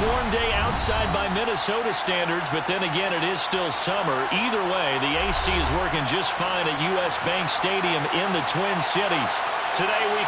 warm day outside by Minnesota standards, but then again, it is still summer. Either way, the AC is working just fine at U.S. Bank Stadium in the Twin Cities. Today we...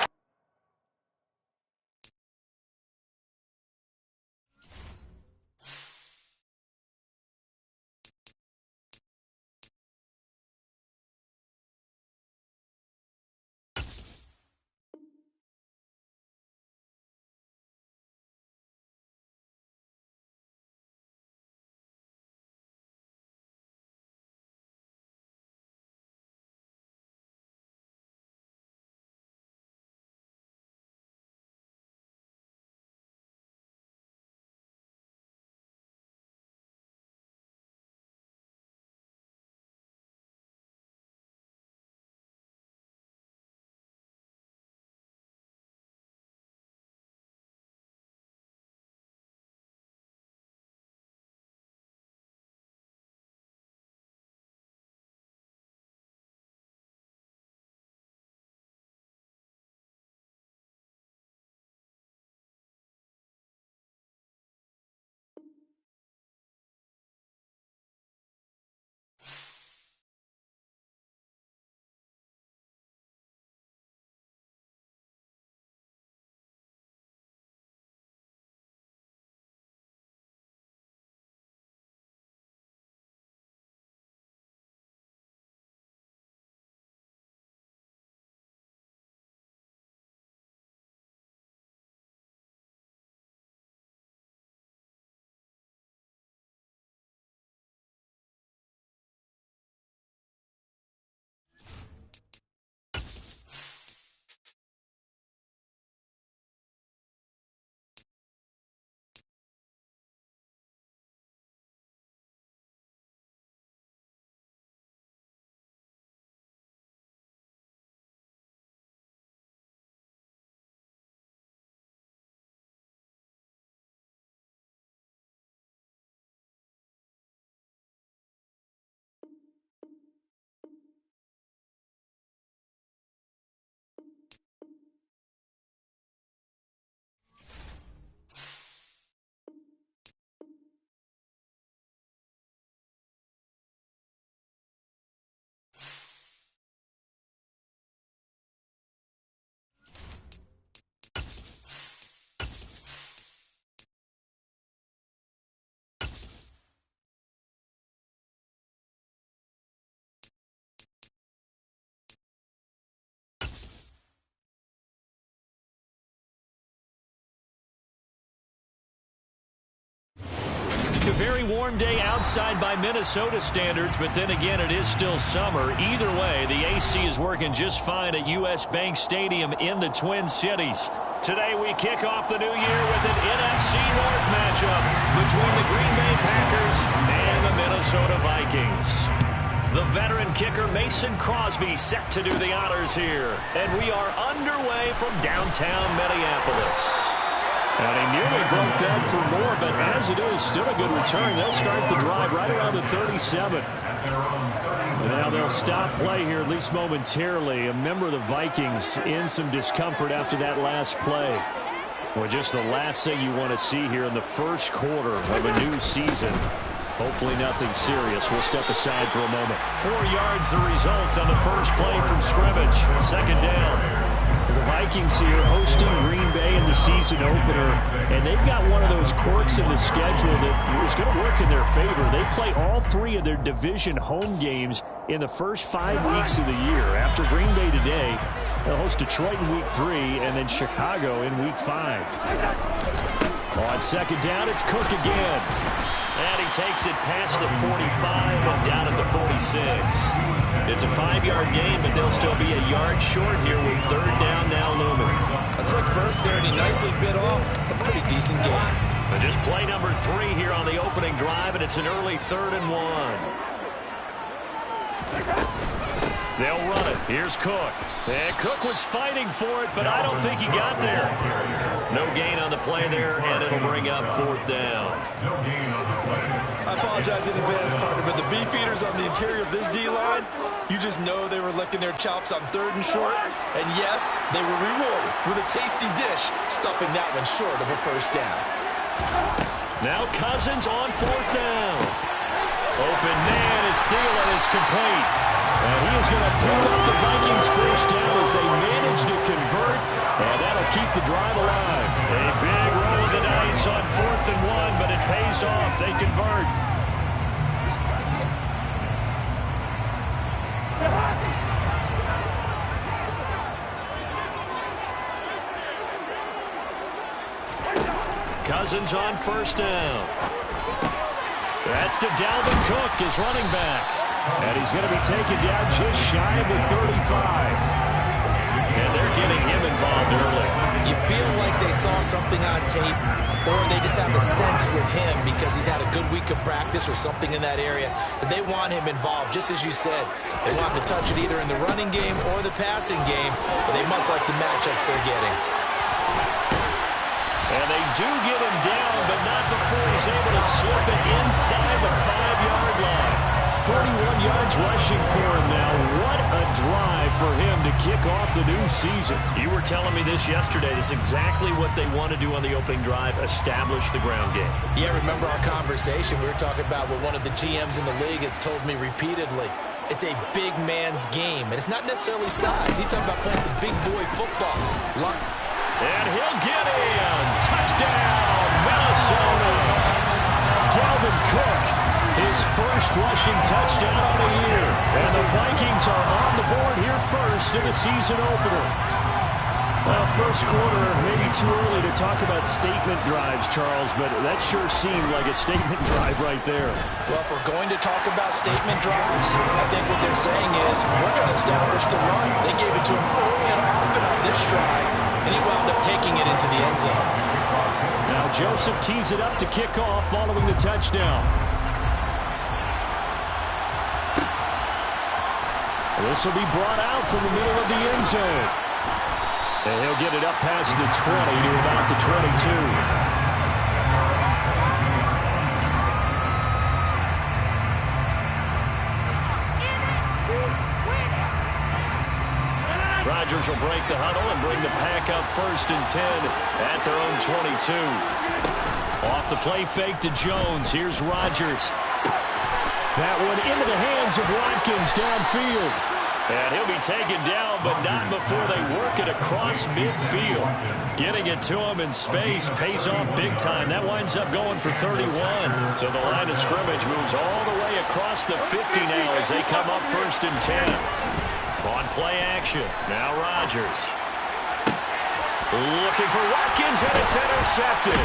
A very warm day outside by Minnesota standards, but then again, it is still summer. Either way, the AC is working just fine at U.S. Bank Stadium in the Twin Cities. Today, we kick off the new year with an NFC North matchup between the Green Bay Packers and the Minnesota Vikings. The veteran kicker Mason Crosby set to do the honors here. And we are underway from downtown Minneapolis. And he nearly broke that for more, but as it is, still a good return. They'll start the drive right around the 37. And now they'll stop play here, at least momentarily. A member of the Vikings in some discomfort after that last play. Well, just the last thing you want to see here in the first quarter of a new season. Hopefully nothing serious. We'll step aside for a moment. 4 yards the result on the first play from scrimmage. Second down. The Vikings here hosting Green Bay in the season opener, and they've got one of those quirks in the schedule that is going to work in their favor. They play all 3 of their division home games in the first 5 weeks of the year. After Green Bay today, they'll host Detroit in Week 3 and then Chicago in Week 5. On second down, it's Cook again. And he takes it past the 45 and down at the 46. It's a 5-yard gain, but they'll still be a yard short here with third down now looming. A quick burst there, and he nicely bit off a pretty decent gain. And just play number 3 here on the opening drive, and it's an early 3rd and 1. They'll run it. Here's Cook. And Cook was fighting for it, but I don't think he got there. No gain on the play there, and it'll bring up 4th down. I apologize in advance, partner, but the beef eaters on the interior of this D-line, you just know they were licking their chops on 3rd and short. And yes, they were rewarded with a tasty dish, stuffing that one short of a first down. Now Cousins on 4th down. Open man is Thielen. It's complete. And he is going to pick up the Vikings first down as they manage to convert. And that'll keep the drive alive. A big roll of the dice on 4th and 1, but it pays off. They convert. Cousins on 1st down. That's to Dalvin Cook, his running back. And he's going to be taken down just shy of the 35. And they're getting him involved early. You feel like they saw something on tape, or they just have a sense with him because he's had a good week of practice or something in that area that they want him involved. Just as you said, they want him to touch it either in the running game or the passing game, but they must like the matchups they're getting. And they do get him down, but not before he's able to slip it inside the 5-yard line. 41 yards rushing for him now. What a drive for him to kick off the new season. You were telling me this yesterday. That's exactly what they want to do on the opening drive, establish the ground game. Yeah, remember our conversation. We were talking about what one of the GMs in the league has told me repeatedly. It's a big man's game, and it's not necessarily size. He's talking about playing some big boy football. And he'll get in. Touchdown, Minnesota. Dalvin Cook, his first rushing touchdown of the year. And the Vikings are on the board here first in the season opener. Well, first quarter, maybe too early to talk about statement drives, Charles, but that sure seemed like a statement drive right there. Well, if we're going to talk about statement drives, I think what they're saying is we're going to establish the run. They gave it to him early and often on this drive, and he wound up taking it into the end zone. Now Joseph tees it up to kick off following the touchdown. This will be brought out from the middle of the end zone. And he'll get it up past the 20 to about the 22. Rodgers will break the huddle and bring the pack up 1st and 10 at their own 22. Off the play fake to Jones. Here's Rodgers. That one into the hands of Watkins downfield. And he'll be taken down, but not before they work it across midfield. Getting it to him in space pays off big time. That winds up going for 31. So the line of scrimmage moves all the way across the 50 now as they come up 1st and 10. On play action, now Rodgers. Looking for Watkins, and it's intercepted.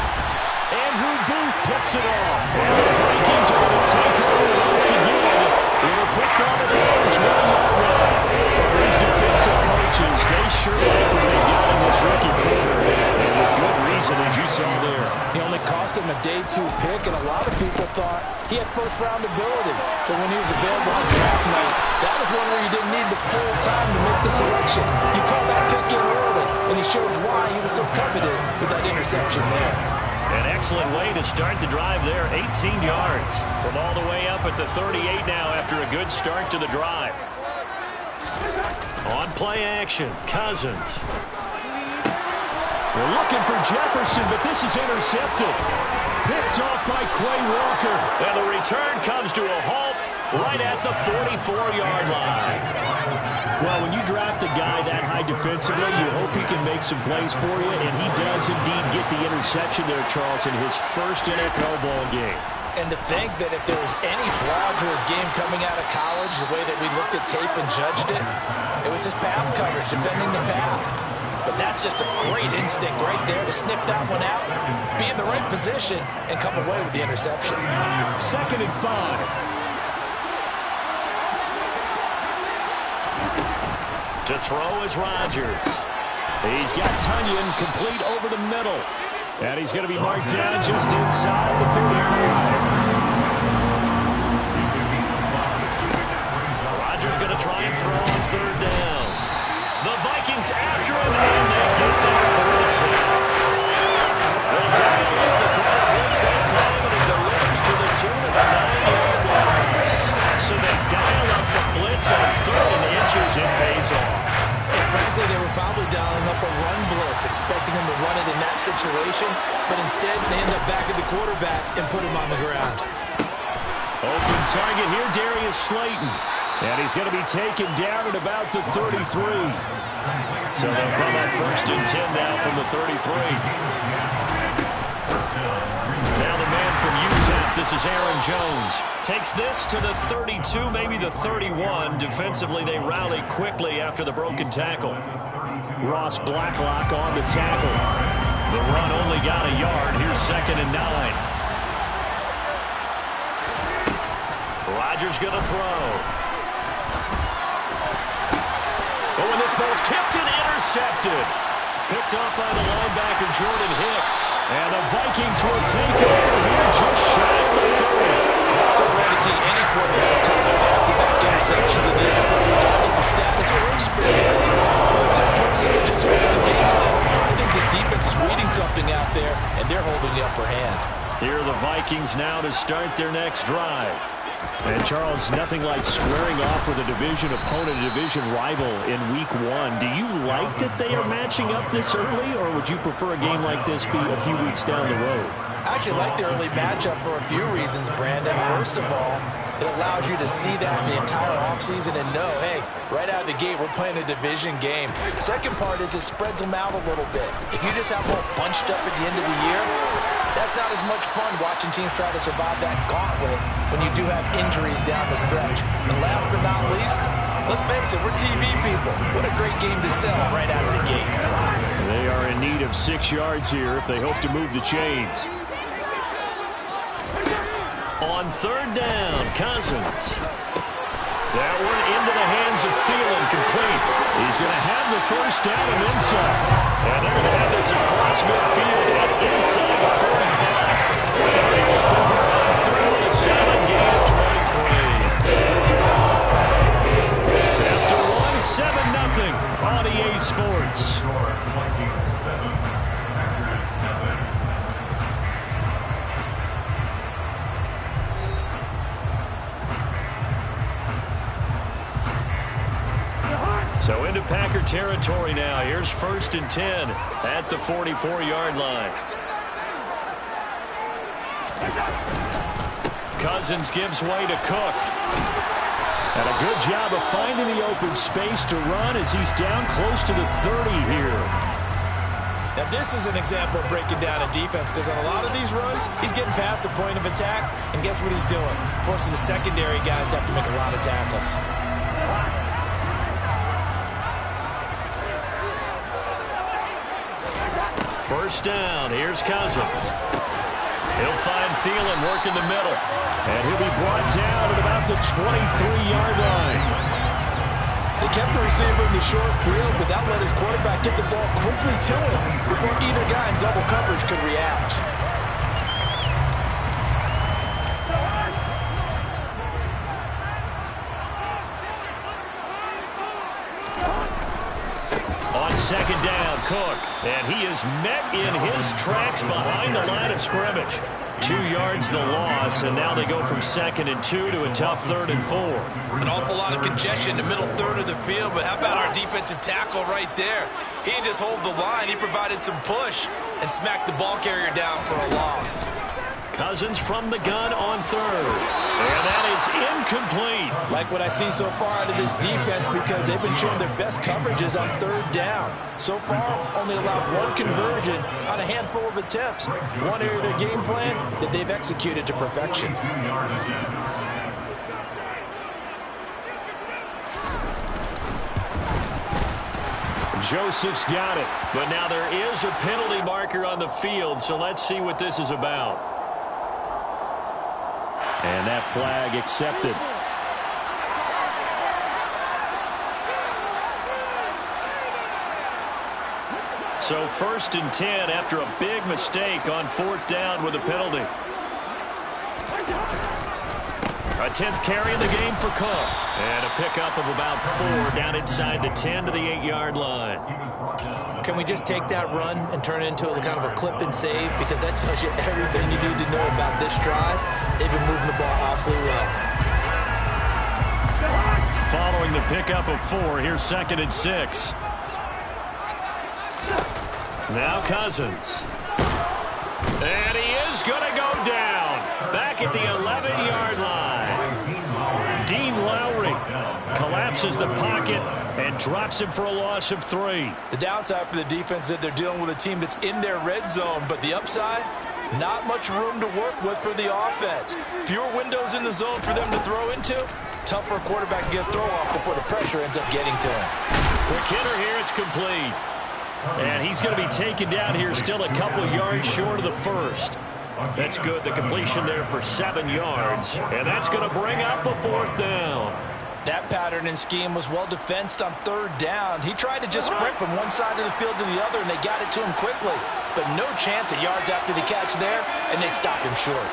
Andrew Booth picks it off. And the Vikings are going to take over once again with a football at their own 20-yard line. These defensive coaches, they sure like what they got in this rookie quarterback. And with good reason, as you saw there. He only cost him a day 2 pick, and a lot of people thought he had first-round ability. So when he was available on draft night, that was one where you didn't need the full time to make the selection. You call that pick in early, and he shows why he was so coveted with that interception there. An excellent way to start the drive there. 18 yards from all the way up at the 38 now after a good start to the drive. On play action, Cousins. They're looking for Jefferson, but this is intercepted. Picked off by Quay Walker. And the return comes to a halt right at the 44-yard line. Well, when you draft a guy that high defensively, you hope he can make some plays for you, and he does indeed get the interception there, Charles, in his first NFL ball game. And to think that if there was any flaw to his game coming out of college, the way that we looked at tape and judged it, it was his pass coverage, defending the pass. But that's just a great instinct right there to snip that one out, be in the right position, and come away with the interception. 2nd and 5. To throw is Rodgers. He's got Tunyon complete over the middle. And he's going to be marked down just inside the 35. Rodgers going to try and throw on 3rd down. The Vikings after him, and they get there for the sack. They'll dial up the quarter blitz that time, and it delivers to the tune of a 9-yard loss. So they dial up the blitz on 3rd and inches. It pays off. And frankly, they were probably dialing up a run blitz, expecting him to run it in that situation. but instead they end up back at the quarterback and put him on the ground. Open target here, Darius Slayton. And he's going to be taken down at about the 33. So they'll come up 1st and 10 now from the 33. Now the man from UTEP, this is Aaron Jones. Takes this to the 32, maybe the 31. Defensively, they rally quickly after the broken tackle. Ross Blacklock on the tackle. The run only got a yard. Here's 2nd and 9. Rodgers going to throw. Oh, and this ball's tipped and intercepted. Picked off by the linebacker, Jordan Hicks. And the Vikings will take over here just shy of the 30. So rare to see any quarterback toss back-to-back interceptions in the NFL, regardless of status or experience. Points and percentages are at the game plan. I think this defense is reading something out there, and they're holding the upper hand. Here are the Vikings now to start their next drive. And, Charles, nothing like squaring off with a division opponent, a division rival in Week 1. Do you like that they are matching up this early, or would you prefer a game like this be a few weeks down the road? I actually like the early matchup for a few reasons, Brandon. First of all, it allows you to see that the entire offseason and know, hey, right out of the gate, we're playing a division game. The second part is it spreads them out a little bit. If you just have them all bunched up at the end of the year, that's not as much fun watching teams try to survive that gauntlet when you do have injuries down the stretch. And last but not least, let's face it, we're TV people. What a great game to sell right out of the gate. They are in need of 6 yards here if they hope to move the chains. On 3rd down, Cousins. That one into the hands of Thielen, complete. He's going to have the 1st down and inside. And they're going to have this across midfield and inside the 45. They're able to cover on 3rd with a solid gain of 23. After one, 7-0 on EA Sports. So into Packer territory now. Here's 1st and 10 at the 44-yard line. Cousins gives way to Cook. And a good job of finding the open space to run as he's down close to the 30 here. Now this is an example of breaking down a defense, because on a lot of these runs, he's getting past the point of attack, and guess what he's doing? Forcing the secondary guys to have to make a lot of tackles. First down, here's Cousins. He'll find Thielen working the middle. And he'll be brought down at about the 23-yard line. They kept the receiver in the short field, but that let his quarterback get the ball quickly to him before either guy in double coverage could react. On 2nd down, Cook. And he is met in his tracks behind the line of scrimmage. 2 yards the loss, and now they go from 2nd and 2 to a tough 3rd and 4. An awful lot of congestion in the middle third of the field, but how about our defensive tackle right there? He didn't just hold the line, he provided some push and smacked the ball carrier down for a loss. Cousins from the gun on 3rd. And that is incomplete. Like what I see so far out of this defense, because they've been showing their best coverages on 3rd down. So far, only allowed 1 conversion on a handful of attempts. One area of their game plan that they've executed to perfection. Joseph's got it. But now there is a penalty marker on the field, so let's see what this is about. And that flag accepted. So 1st and 10 after a big mistake on 4th down with a penalty. A 10th carry in the game for Cook. And a pickup of about 4 down inside the 10 to the 8-yard line. Can we just take that run and turn it into a kind of a clip and save? Because that tells you everything you need to know about this drive. They've been moving the ball awfully well. Following the pickup of 4, here's 2nd and 6. Now Cousins. forces the pocket and drops him for a loss of 3. The downside for the defense is that they're dealing with a team that's in their red zone, but the upside, not much room to work with for the offense. Fewer windows in the zone for them to throw into. Tough for a quarterback to get a throw off before the pressure ends up getting to him. Quick hitter here, it's complete. And he's going to be taken down here, still a couple yards short of the first. That's good, the completion there for 7 yards. And that's going to bring up a 4th down. That pattern and scheme was well defensed on 3rd down. He tried to just sprint from one side of the field to the other, and they got it to him quickly. But no chance of yards after the catch there, and they stopped him short.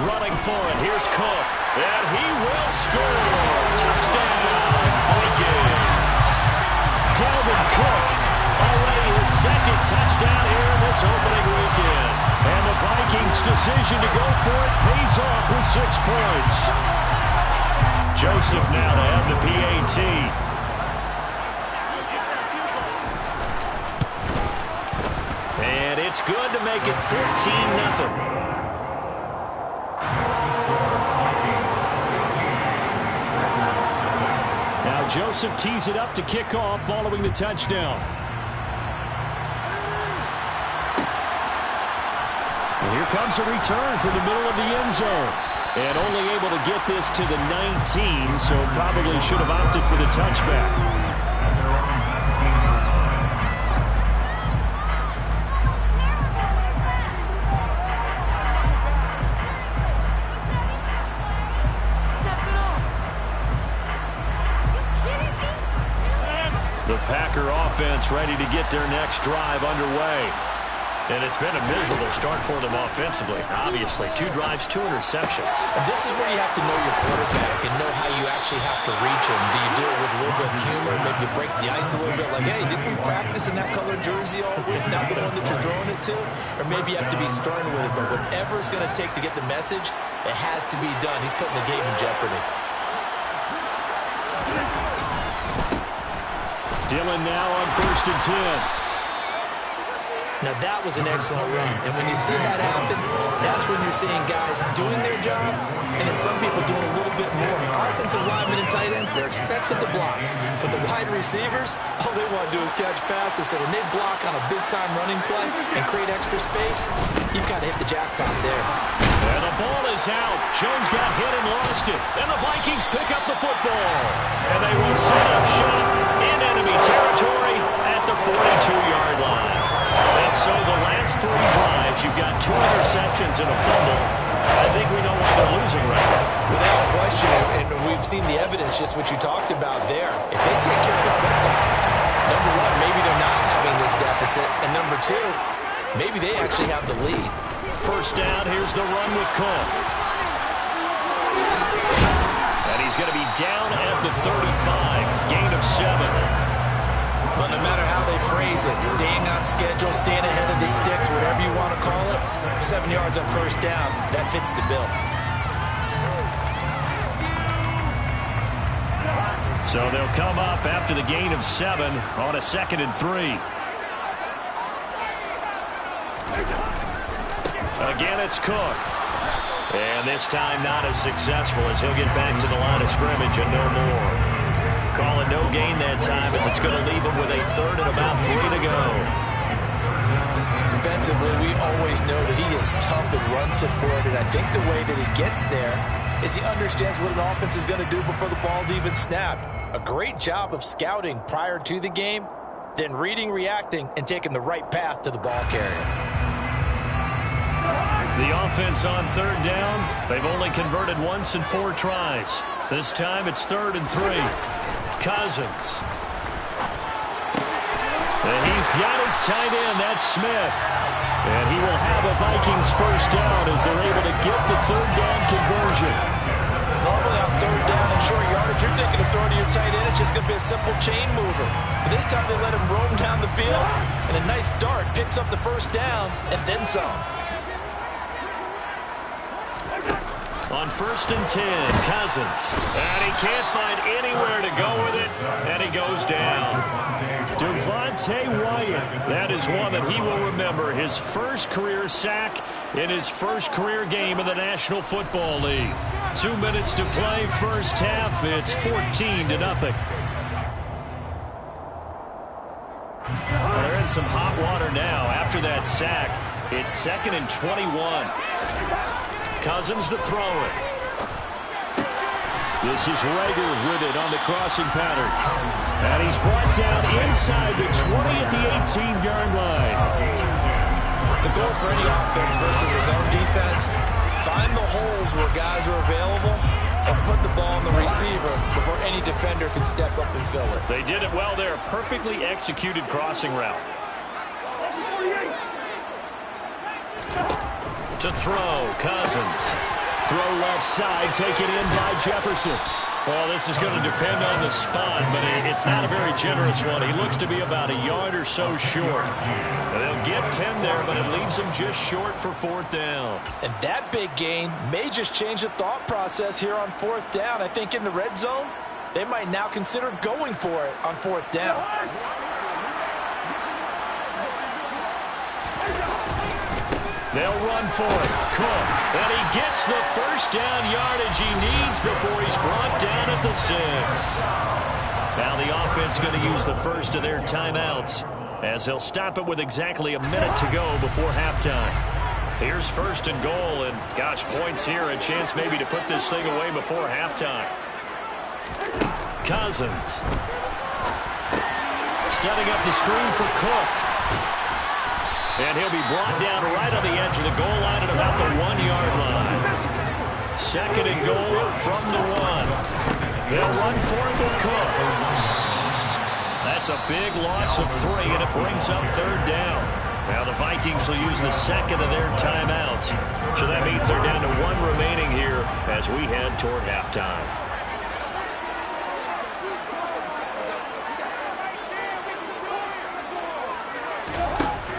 Running for it, here's Cook, and he will score. Touchdown, Vikings. Dalvin Cook, already his 2nd touchdown here in this opening weekend. And the Vikings' decision to go for it pays off with 6 points. Joseph now to have the PAT. And it's good to make it 14-0. Now Joseph tees it up to kick off following the touchdown. And here comes a return from the middle of the end zone. And only able to get this to the 19, so probably should have opted for the touchback. The Packer offense ready to get their next drive underway. And it's been a miserable start for them offensively. Obviously, 2 drives, 2 interceptions. And this is where you have to know your quarterback and know how you actually have to reach him. Do you do it with a little bit of humor? Maybe you break the ice a little bit like, hey, didn't we practice in that color jersey all week? Not the one that you're throwing it to? Or maybe you have to be stern with it. But whatever it's going to take to get the message, it has to be done. He's putting the game in jeopardy. Dillon now on 1st and 10. Now, that was an excellent run. And when you see that happen, that's when you're seeing guys doing their job and then some people doing a little bit more. Offensive linemen and tight ends, they're expected to block. But the wide receivers, all they want to do is catch passes. So when they block on a big-time running play and create extra space, you've got to hit the jackpot there. And the ball is out. Jones got hit and lost it. And the Vikings pick up the football. And they will set up shop in enemy territory at the 42-yard line. And so the last 3 drives, you've got 2 interceptions and a fumble. I think we know why they're losing right now. Without question, and we've seen the evidence, just what you talked about there. If they take care of the football, number 1, maybe they're not having this deficit. And number 2, maybe they actually have the lead. First down, here's the run with Cook. And he's going to be down at the 35, gain of 7. But no matter how they phrase it, staying on schedule, staying ahead of the sticks, whatever you want to call it, 7 yards on first down, that fits the bill. So they'll come up after the gain of 7 on a 2nd and 3. Again, it's Cook. And this time not as successful as he'll get back to the line of scrimmage and no more. Calling no gain that time as it's going to leave him with a 3rd and about 3 to go. Defensively, we always know that he is tough in run support, and I think the way that he gets there is he understands what an offense is going to do before the ball's even snapped. A great job of scouting prior to the game, then reading, reacting, and taking the right path to the ball carrier. The offense on 3rd down, they've only converted once in 4 tries. This time it's 3rd and 3. Cousins. And he's got his tight end, that's Smith. And he will have a Vikings first down as they're able to get the 3rd down conversion. Normally on 3rd down and short yardage, you're thinking of throwing to your tight end. It's just going to be a simple chain mover. But this time they let him roam down the field, and a nice dart picks up the first down and then some. On 1st and 10, Cousins. And he can't find anywhere to go with it, and he goes down. Devontae Wyatt That is one that he will remember. His first career sack in his first career game in the National Football League. 2 minutes to play, first half. It's 14-0. Well, they're in some hot water now after that sack. It's 2nd and 21. Cousins to throw it. This is Rager with it on the crossing pattern. And he's brought down inside the 20 at the 18-yard line. The goal for any offense versus his own defense, find the holes where guys are available and put the ball on the receiver before any defender can step up and fill it. They did it well there. Perfectly executed crossing route. To throw, Cousins. Throw left side, taken in by Jefferson. Well, this is going to depend on the spot, but it's not a very generous one. He looks to be about a yard or so short. They'll get 10 there, but it leaves them just short for 4th down. And that big gain may just change the thought process here on 4th down. I think in the red zone, they might now consider going for it on 4th down. They'll run for it. Cook. And he gets the first down yardage he needs before he's brought down at the 6. Now the offense going to use the first of their timeouts as they'll stop it with exactly a minute to go before halftime. Here's 1st and goal, and gosh, points here, a chance maybe to put this thing away before halftime. Cousins. Setting up the screen for Cook. And he'll be brought down right on the edge of the goal line at about the 1-yard line. 2nd and goal from the 1. They'll run for it with Cook. That's a big loss of 3, and it brings up 3rd down. Now the Vikings will use the 2nd of their timeouts. So that means they're down to 1 remaining here as we head toward halftime.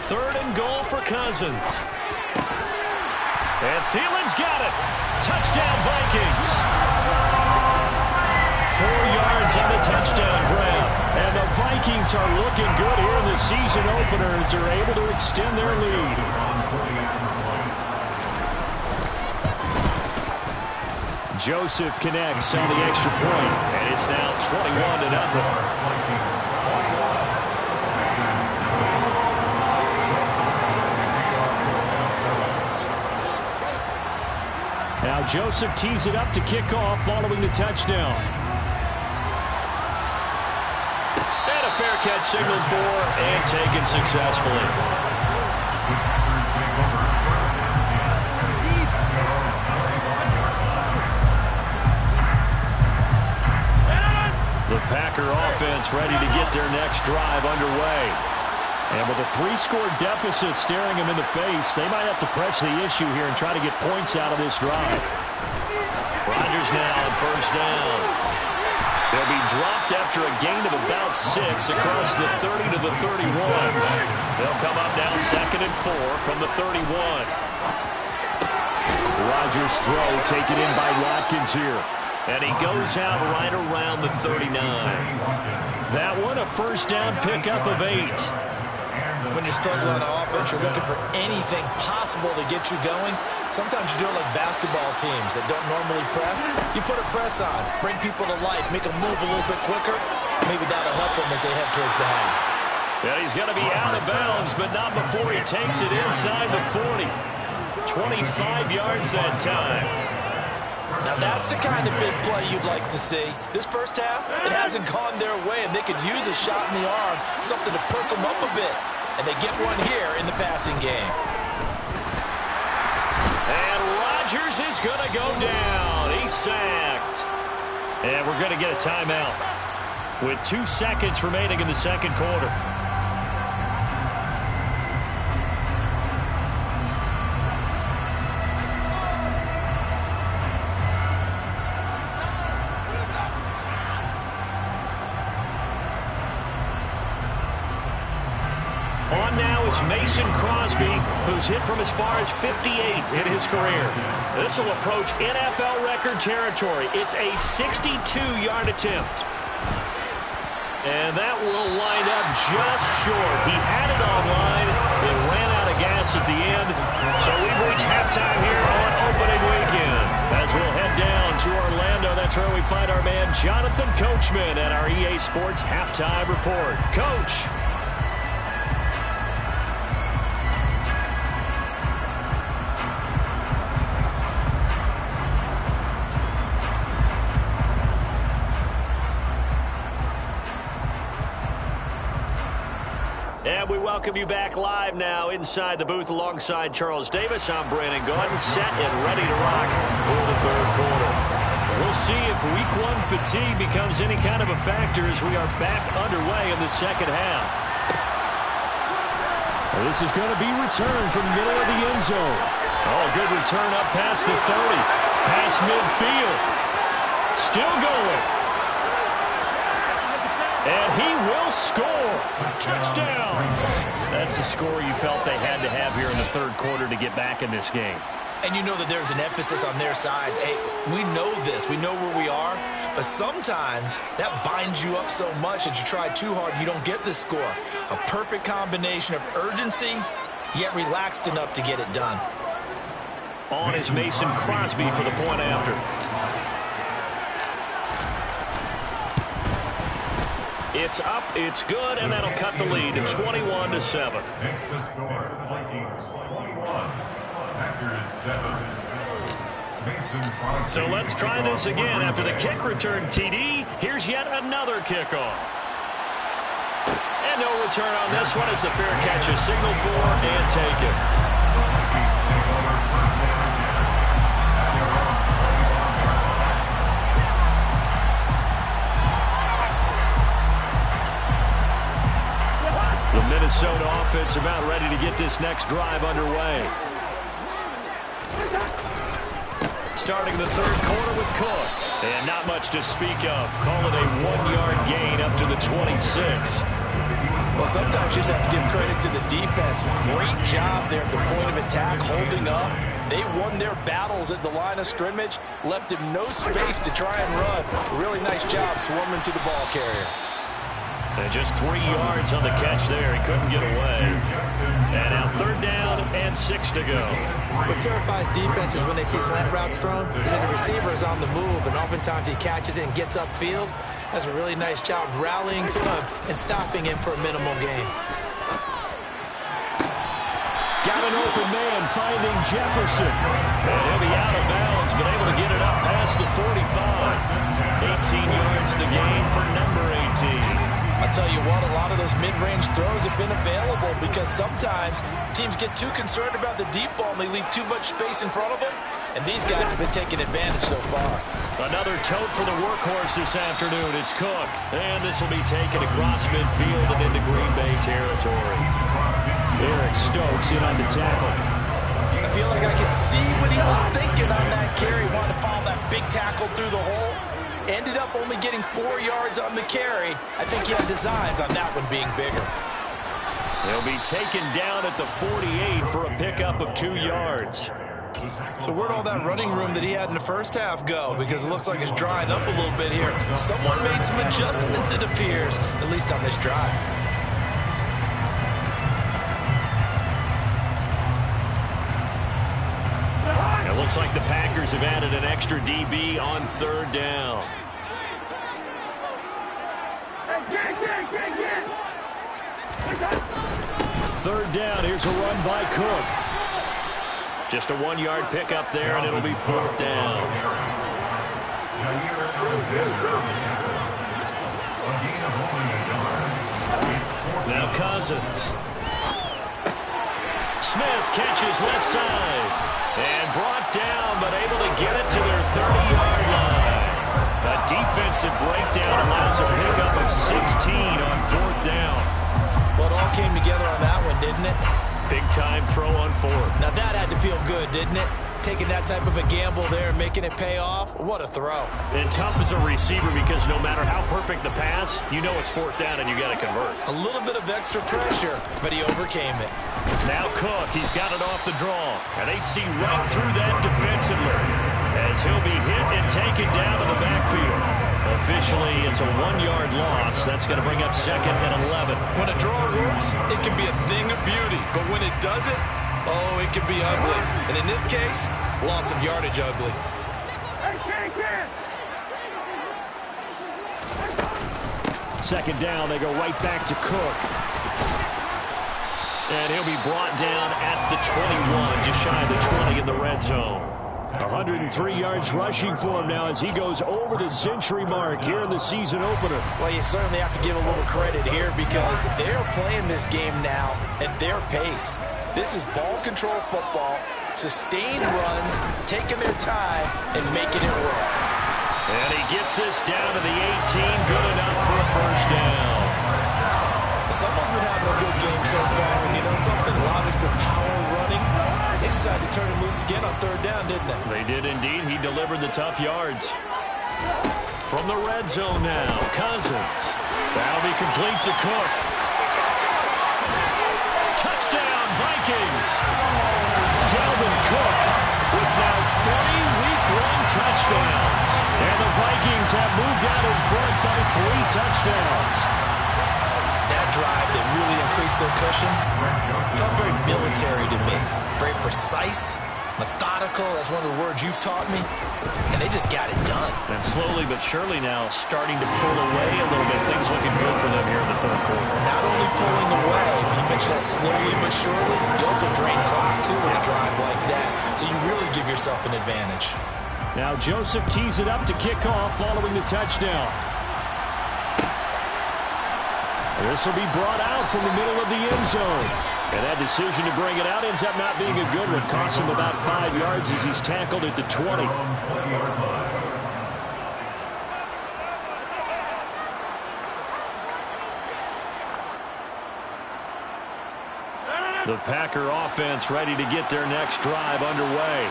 Third and goal for Cousins. And Thielen's got it. Touchdown, Vikings. 4 yards on the touchdown grab. And the Vikings are looking good here in the season opener as they're able to extend their lead. Joseph connects on the extra point, and it's now 21-0. Now Joseph tees it up to kick off following the touchdown. And a fair catch signaled for and taken successfully. The Packer offense ready to get their next drive underway. And with a 3-score deficit staring them in the face, they might have to press the issue here and try to get points out of this drive. Rodgers now on 1st down. They'll be dropped after a gain of about 6 across the 30 to the 31. They'll come up now 2nd and 4 from the 31. Rodgers' throw taken in by Watkins here. And he goes out right around the 39. That one a 1st down pickup of 8. When you're struggling on offense, you're looking for anything possible to get you going. Sometimes you do it like basketball teams that don't normally press. You put a press on, bring people to life, make them move a little bit quicker. Maybe that'll help them as they head towards the half. Yeah, he's going to be out of bounds, but not before he takes it inside the 40. 25 yards that time. Now that's the kind of big play you'd like to see. This first half, it hasn't gone their way, and they could use a shot in the arm, something to perk them up a bit. And they get one here in the passing game. And Rodgers is going to go down. He's sacked. And we're going to get a timeout with 2 seconds remaining in the 2nd quarter. On now is Mason Crosby, who's hit from as far as 58 in his career. This will approach NFL record territory. It's a 62-yard attempt. And that will wind up just short. He had it online. It ran out of gas at the end. So we've reached halftime here on opening weekend. As we'll head down to Orlando, that's where we find our man Jonathan Coachman at our EA Sports Halftime Report. Coach. And we welcome you back live now inside the booth alongside Charles Davis. I'm Brandon Gaudin, set and ready to rock for the third quarter. We'll see if week one fatigue becomes any kind of a factor as we are back underway in the second half. This is going to be returned from the middle of the end zone. Oh, good return up past the 30. Past midfield. Still going. And he will score. Touchdown. That's a score you felt they had to have here in the third quarter to get back in this game. And you know that there's an emphasis on their side. Hey, we know this. We know where we are. But sometimes that binds you up so much that you try too hard, you don't get this score. A perfect combination of urgency, yet relaxed enough to get it done. On is Mason Crosby for the point after. It's up, it's good, and that'll cut the lead to 21-7. Next to score, the Vikings 21, Packers 7. Mason Crosby. So let's try this again. After the kick return TD, here's yet another kickoff. And no return on this one as the fair catch is signaled for and taken. Minnesota offense about ready to get this next drive underway. Starting the third quarter with Cook. And not much to speak of. Call it a 1-yard gain up to the 26. Well, sometimes you just have to give credit to the defense. Great job there at the point of attack, holding up. They won their battles at the line of scrimmage, left him no space to try and run. Really nice job swarming to the ball carrier. And just 3 yards on the catch there. He couldn't get away. And now third down and 6 to go. What terrifies defenses when they see slant routes thrown is that the receiver is on the move, and oftentimes he catches it and gets upfield. Does a really nice job rallying to him and stopping him for a minimal gain. Got an open man finding Jefferson. And he'll be out of bounds, but able to get it up past the 45. 18 yards the gain for number 18. I'll tell you what, a lot of those mid-range throws have been available because sometimes teams get too concerned about the deep ball and they leave too much space in front of them. And these guys have been taking advantage so far. Another tote for the workhorse this afternoon. It's Cook. And this will be taken across midfield and into Green Bay territory. Eric Stokes in on the tackle. I feel like I can see what he was thinking on that carry. Wanted to follow that big tackle through the hole. Ended up only getting 4 yards on the carry. I think he had designs on that one being bigger. He'll be taken down at the 48 for a pickup of 2 yards. So where'd all that running room that he had in the first half go? Because it looks like it's drying up a little bit here. Someone made some adjustments, it appears, at least on this drive. It looks like the Packers have added an extra DB on third down. Third down, here's a run by Cook. Just a 1-yard pickup there, and it'll be fourth down. Now Cousins. Smith catches left side. And brought down, but able to get it to their 30-yard line. A defensive breakdown allows a pickup of 16 on fourth down. Well, it all came together on that one, didn't it? Big-time throw on fourth. Now that had to feel good, didn't it? Taking that type of a gamble there and making it pay off. What a throw. And tough as a receiver because no matter how perfect the pass, you know it's fourth down and you got to convert. A little bit of extra pressure, but he overcame it. Now Cook, he's got it off the draw. And they see right through that defensively as he'll be hit and taken down to the backfield. Officially, it's a 1-yard loss. That's going to bring up 2nd and 11. When a draw works, it can be a thing of beauty. But when it doesn't, oh, it can be ugly. And in this case, loss of yardage ugly. Second down, they go right back to Cook. And he'll be brought down at the 21, just shy of the 20 in the red zone. 103 yards rushing for him now as he goes over the century mark here in the season opener. Well, you certainly have to give a little credit here because they're playing this game now at their pace. This is ball control football, sustained runs, taking their time, and making it work. And he gets this down to the 18, good enough for a first down. Someone's been having a good game so far, and you know something? A lot has been power running. They decided to turn him loose again on 3rd down, didn't they? They did indeed. He delivered the tough yards. From the red zone now, Cousins. That'll be complete to Cook. Touchdown, Vikings. Dalvin Cook with now 3 week-long touchdowns. And the Vikings have moved out in front by 3 touchdowns. That drive that really increased their cushion felt very military to me. Very precise, methodical. That's one of the words you've taught me. And they just got it done. And slowly but surely now starting to pull away a little bit. Things looking good for them here in the 3rd quarter. Not only pulling away, but you mentioned that slowly but surely. You also drain clock, too, with a drive like that. So you really give yourself an advantage. Now Joseph tees it up to kick off following the touchdown. This will be brought out from the middle of the end zone. And that decision to bring it out ends up not being a good one. Costs him about 5 yards as he's tackled at the 20. The Packer offense ready to get their next drive underway.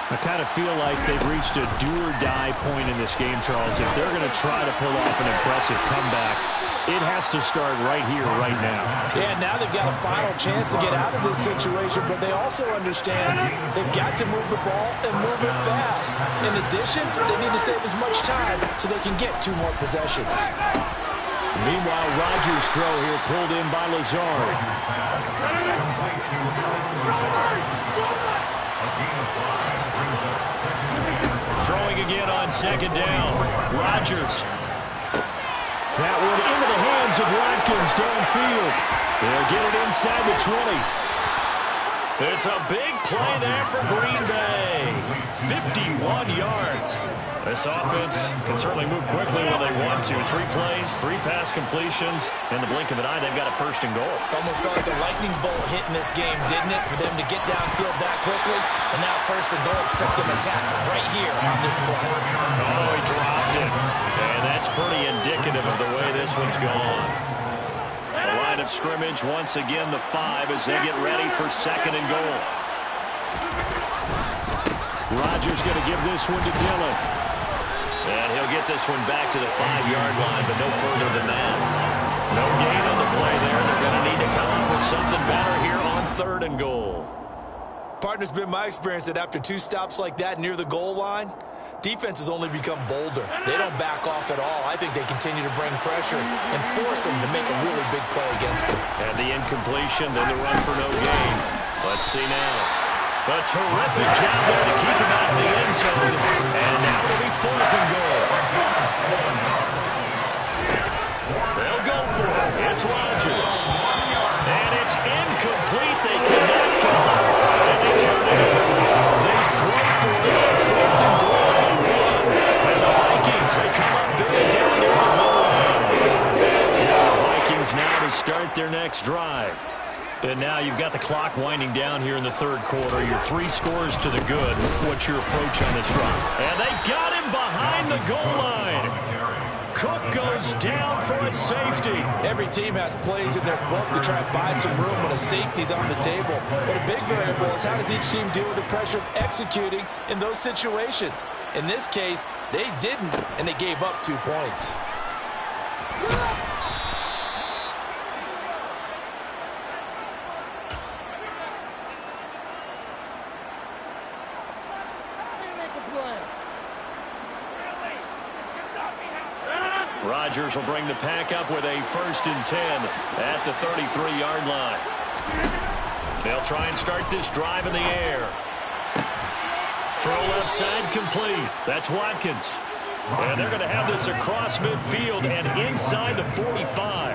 I kind of feel like they've reached a do-or-die point in this game, Charles. If they're going to try to pull off an impressive comeback, it has to start right here, right now. Yeah, now they've got a final chance to get out of this situation, but they also understand they've got to move the ball and move it fast. In addition, they need to save as much time so they can get 2 more possessions. Meanwhile, Rodgers' throw here pulled in by Lazard. Throwing again on 2nd down. Rodgers. That one into the hands of Watkins downfield. They'll get it inside the 20. It's a big play there for Green Bay. 51 yards. This offense can certainly move quickly when they want to. 3 plays, 3 pass completions. In the blink of an eye, they've got a 1st and goal. Almost felt like a lightning bolt hit in this game, didn't it? For them to get downfield that quickly. And now 1st and goal, expect them to tackle right here on this play. Oh, he dropped it. And that's pretty indicative of the way this one's gone. The line of scrimmage, once again, the 5 as they get ready for 2nd and goal. Rodgers going to give this one to Dillon. And he'll get this one back to the 5-yard line, but no further than that. No gain on the play there. They're going to need to come up with something better here on 3rd and goal. Partner's been my experience that after 2 stops like that near the goal line, defenses only become bolder. They don't back off at all. I think they continue to bring pressure and force them to make a really big play against them. And the incompletion, then the run for no gain. Let's see now. A terrific job there to keep him out of the end zone. And now it'll be 4th and goal. They'll go for it. It's Rodgers. And it's incomplete. They cannot convert. And they turn it over. They throw for it on 4th and goal. And the Vikings, they come up big down near the goal line. The Vikings now to start their next drive. And now you've got the clock winding down here in the 3rd quarter. Your 3 scores to the good. What's your approach on this drive? And they got him behind the goal line. Cook goes down for a safety. Every team has plays in their book to try and buy some room when a safety's on the table. But a big variable is how does each team deal with the pressure of executing in those situations. In this case, they didn't, and they gave up 2 points. Really? This cannot be happening. Rodgers will bring the pack up with a 1st and 10 at the 33-yard line. They'll try and start this drive in the air. Throw left side complete. That's Watkins. And they're going to have this across midfield and inside the 45.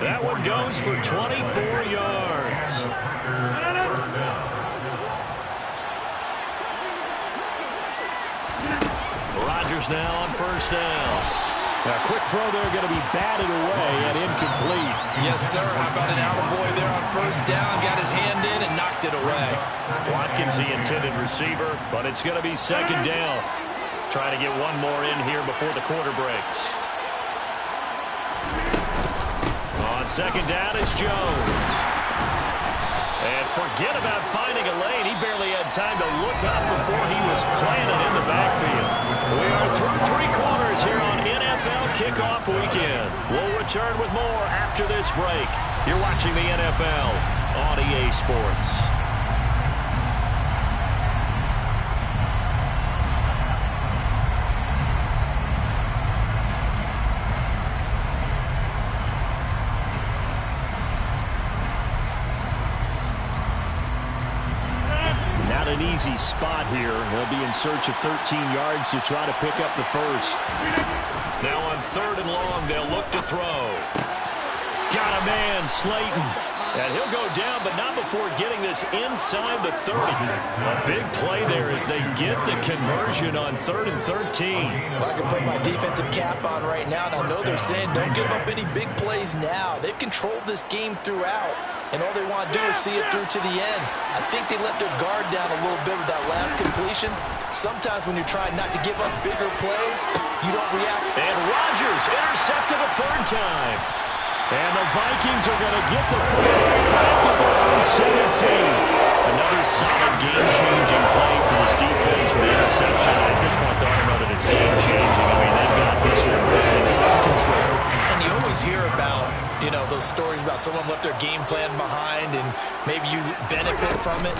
That one goes for 24 yards. Rodgers now on 1st down. A quick throw there, going to be batted away and incomplete. Yes, sir. How about an attaboy there on 1st down? Got his hand in and knocked it away. Watkins, the intended receiver, but it's going to be 2nd down. Trying to get one more in here before the quarter breaks. On 2nd down, it's Jones. And forget about finding a lane. He barely had time to look up before he was planted in the backfield. We are through 3 quarters here on NFL Kickoff Weekend. We'll return with more after this break. You're watching the NFL on EA Sports. An easy spot here. He'll be in search of 13 yards to try to pick up the 1st. Now on 3rd and long, they'll look to throw. Got a man, Slayton. And he'll go down, but not before getting this inside the 30. A big play there as they get the conversion on 3rd and 13. Well, I can put my defensive cap on right now, and I know they're saying don't give up any big plays now. They've controlled this game throughout, and all they want to do is see it through to the end. I think they let their guard down a little bit with that last completion. Sometimes when you're trying not to give up bigger plays, you don't react. And Rodgers intercepted a 3rd time. And the Vikings are going to get the football back at their own 17. Another solid game-changing play for this defense with the interception. At this point, I don't know that it's game-changing. I mean, they've got this one in full control. And you always hear about, you know, those stories about someone left their game plan behind and maybe you benefit from it.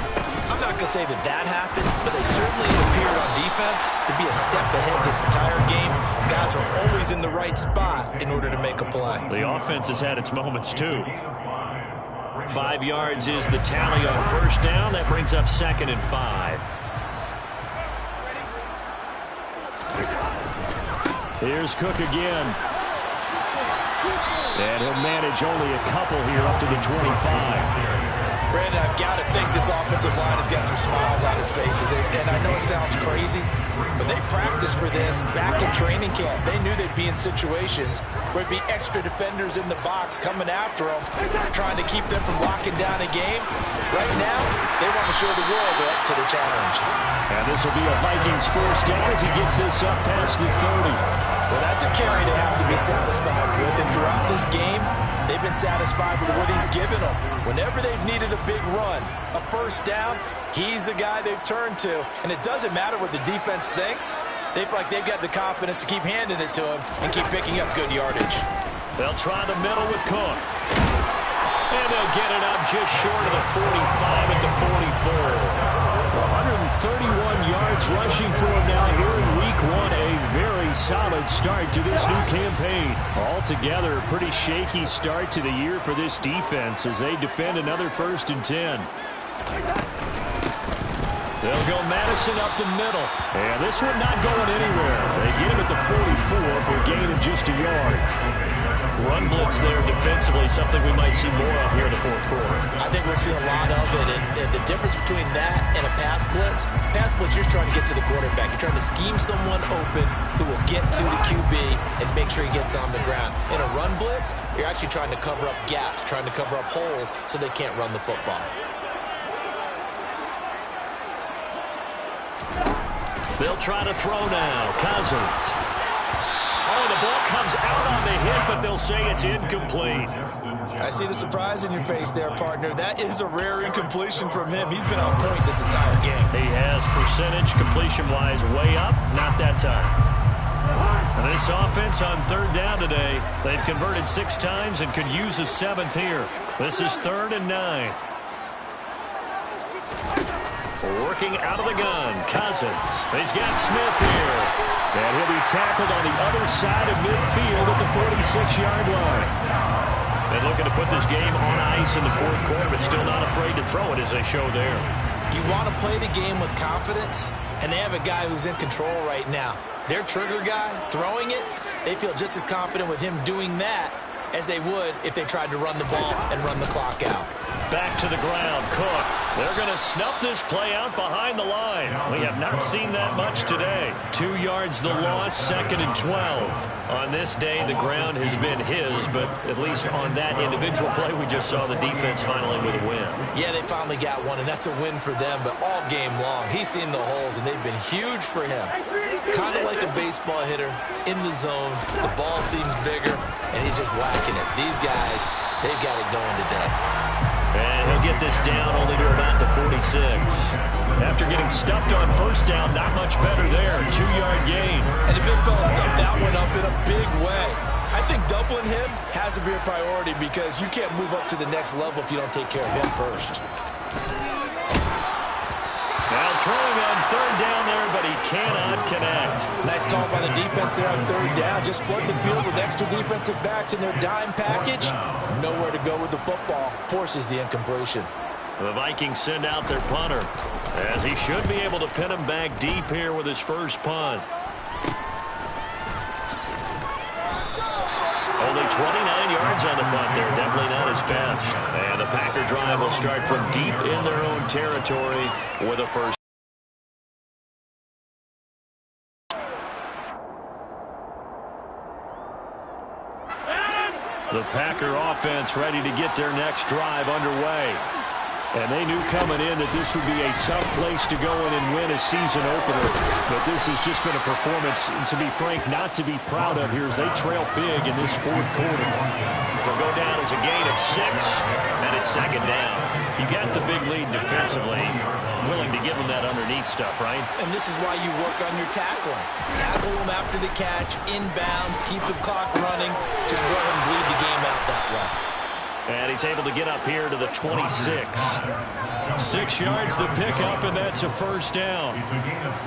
I'm not going to say that that happened, but they certainly appeared on defense to be a step ahead this entire game. Guys are always in the right spot in order to make a play. The offense has had its moments, too. 5 yards is the tally on 1st down. That brings up 2nd and 5. Here's Cook again. And he'll manage only a couple here up to the 25. Brandon, I've got to think this offensive line has got some smiles on its faces. And I know it sounds crazy, but they practiced for this back in training camp. They knew they'd be in situations where it'd be extra defenders in the box coming after them, trying to keep them from locking down a game. Right now, they want to show the world they're up to the challenge. And this will be a Vikings 1st down as he gets this up past the 30. Well, that's a carry they have to be satisfied with. And throughout this game, they've been satisfied with what he's given them. Whenever they've needed a big run, a 1st down, he's the guy they've turned to. And it doesn't matter what the defense thinks. They feel like they've got the confidence to keep handing it to him and keep picking up good yardage. They'll try the middle with Cook. And they'll get it up just short of the 45 at the 44. 131 yards rushing for him now here in Week 1. A very solid start to this new campaign. Altogether, a pretty shaky start to the year for this defense as they defend another 1st and 10. They'll go Madison up the middle. And this one not going anywhere. They get him at the 44 for a gain of just a yard. Run blitz there defensively, something we might see more of here in the 4th quarter. I think we'll see a lot of it, and the difference between that and a pass blitz, you're just trying to get to the quarterback. You're trying to scheme someone open who will get to the QB and make sure he gets on the ground. In a run blitz, you're actually trying to cover up gaps, trying to cover up holes so they can't run the football. They'll try to throw now. Cousins. Oh, the ball comes out on the hit, but they'll say it's incomplete. I see the surprise in your face there, partner. That is a rare incompletion from him. He's been on point this entire game. He has percentage completion-wise way up. Not that time. And this offense on 3rd down today, they've converted 6 times and could use a 7th here. This is 3rd and 9. Working out of the gun, Cousins. He's got Smith here. And he'll be tackled on the other side of midfield at the 46-yard line. And looking to put this game on ice in the fourth quarter, but still not afraid to throw it as they show there. You want to play the game with confidence, and they have a guy who's in control right now. Their trigger guy, throwing it, they feel just as confident with him doing that as they would if they tried to run the ball and run the clock out. Back to the ground, Cook. They're going to snuff this play out behind the line. We have not seen that much today. 2 yards the loss, 2nd and 12. On this day, the ground has been his, but at least on that individual play, we just saw the defense finally with a win. Yeah, they finally got one, and that's a win for them, but all game long, he's seen the holes, and they've been huge for him. Kind of like a baseball hitter in the zone. The ball seems bigger, and he's just whacking it. These guys, they've got it going today. And he'll get this down only to about the 46. After getting stuffed on first down, not much better there. 2-yard gain. And the big fella stuffed that one up in a big way. I think doubling him has to be a priority because you can't move up to the next level if you don't take care of him first. Now throwing on third down there, but he cannot connect. Nice call by the defense there on third down. Just flood the field with extra defensive backs in their dime package. Nowhere to go with the football. Forces the incompletion. The Vikings send out their punter, as he should be able to pin him back deep here with his first punt. Only 29 yards on the punt there. Definitely not his best. And the Packer drive will start from deep in their own territory with a first. The Packer offense ready to get their next drive underway. And they knew coming in that this would be a tough place to go in and win a season opener. But this has just been a performance, to be frank, not to be proud of here as they trail big in this fourth quarter. They'll go down as a gain of 6, and it's 2nd down. You got the big lead defensively, willing to give them that underneath stuff, right? And this is why you work on your tackling. Tackle them after the catch, inbounds, keep the clock running. Just go ahead and bleed the game out that way. And he's able to get up here to the 26. 6 yards the pickup, and that's a first down.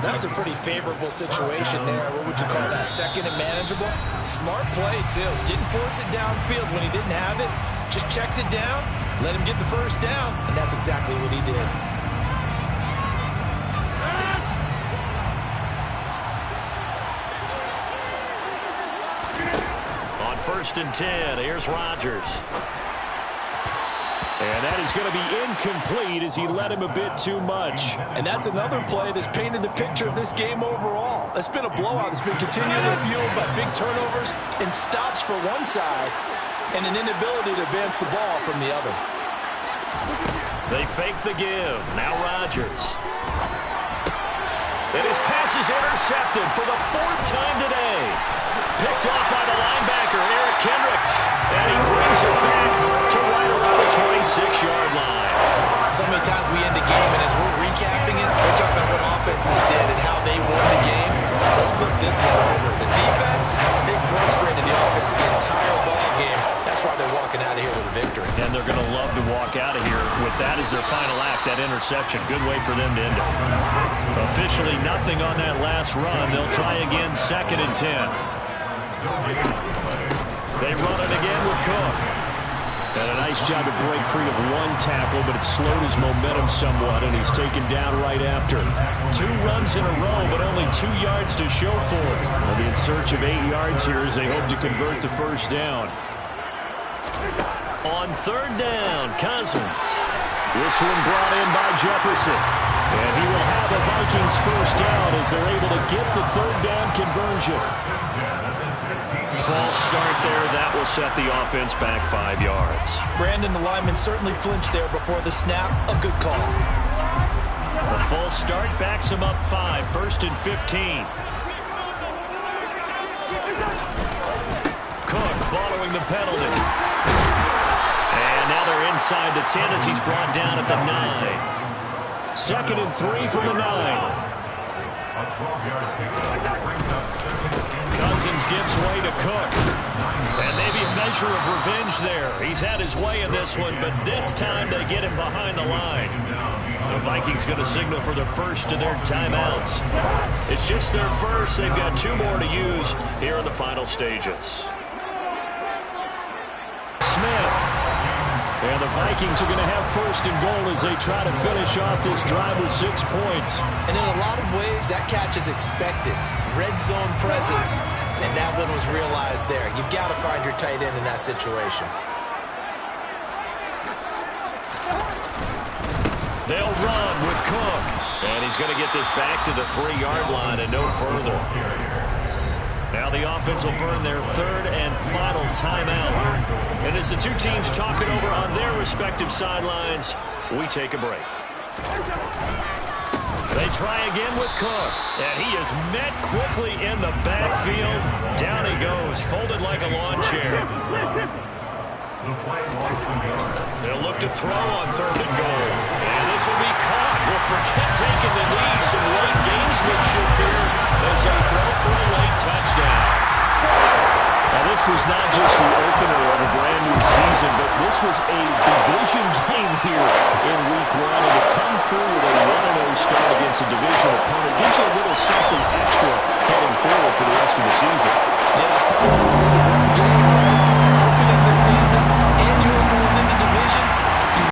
That was a pretty favorable situation there. What would you call that? 2nd and manageable? Smart play, too. Didn't force it downfield when he didn't have it. Just checked it down, let him get the first down, and that's exactly what he did. On 1st and 10, here's Rodgers. And that is going to be incomplete as he led him a bit too much. And that's another play that's painted the picture of this game overall. It's been a blowout. It's been continually fueled by big turnovers and stops for one side and an inability to advance the ball from the other. They fake the give. Now Rodgers. And his pass is intercepted for the 4th time today. Picked off by the linebacker, Eric Kendricks. And he brings it back to right around the 26-yard line. So many times we end the game, and as we're recapping it, we're talking about what offenses did and how they won the game. Let's flip this one over. The defense, they frustrated the offense the entire ball game. That's why they're walking out of here with a victory. And they're going to love to walk out of here with that as their final act, that interception. Good way for them to end it. Officially nothing on that last run. They'll try again, 2nd and 10. They run it again with Cook. And a nice job to break free of one tackle, but it slowed his momentum somewhat, and he's taken down right after. 2 runs in a row, but only 2 yards to show for it. They'll be in search of 8 yards here as they hope to convert the first down. On 3rd down, Cousins. This one brought in by Jefferson. And he will have a Vikings first down as they're able to get the 3rd down conversion. False start there. That will set the offense back 5 yards. Brandon, the lineman, certainly flinched there before the snap. A good call. A false start backs him up 5. 1st and 15. Cook following the penalty. And now they're inside the 10 as he's brought down at the 9. 2nd and 3 from the 9. Cousins gives way to Cook. And maybe a measure of revenge there. He's had his way in this one, but this time they get him behind the line. The Vikings going to signal for their first of their timeouts. It's just their first. They've got 2 more to use here in the final stages. Smith. And the Vikings are going to have first and goal as they try to finish off this drive with 6 points. And in a lot of ways, that catch is expected. Red zone presence, and that one was realized there. You've got to find your tight end in that situation. They'll run with Cook. And he's going to get this back to the 3-yard line and no further. Now the offense will burn their 3rd and final timeout. And as the 2 teams talk it over on their respective sidelines, we take a break. They try again with Cook. And he is met quickly in the backfield. Down he goes, folded like a lawn chair. They'll look to throw on 3rd and goal. And this will be caught. We'll forget taking the knee. Some late gamesmanship here as they throw for a late touchdown. Now, this was not just the opener of a brand new season, but this was a division game here in week 1. And to come through with a 1-0 start against a division opponent gives you a little something extra heading forward for the rest of the season.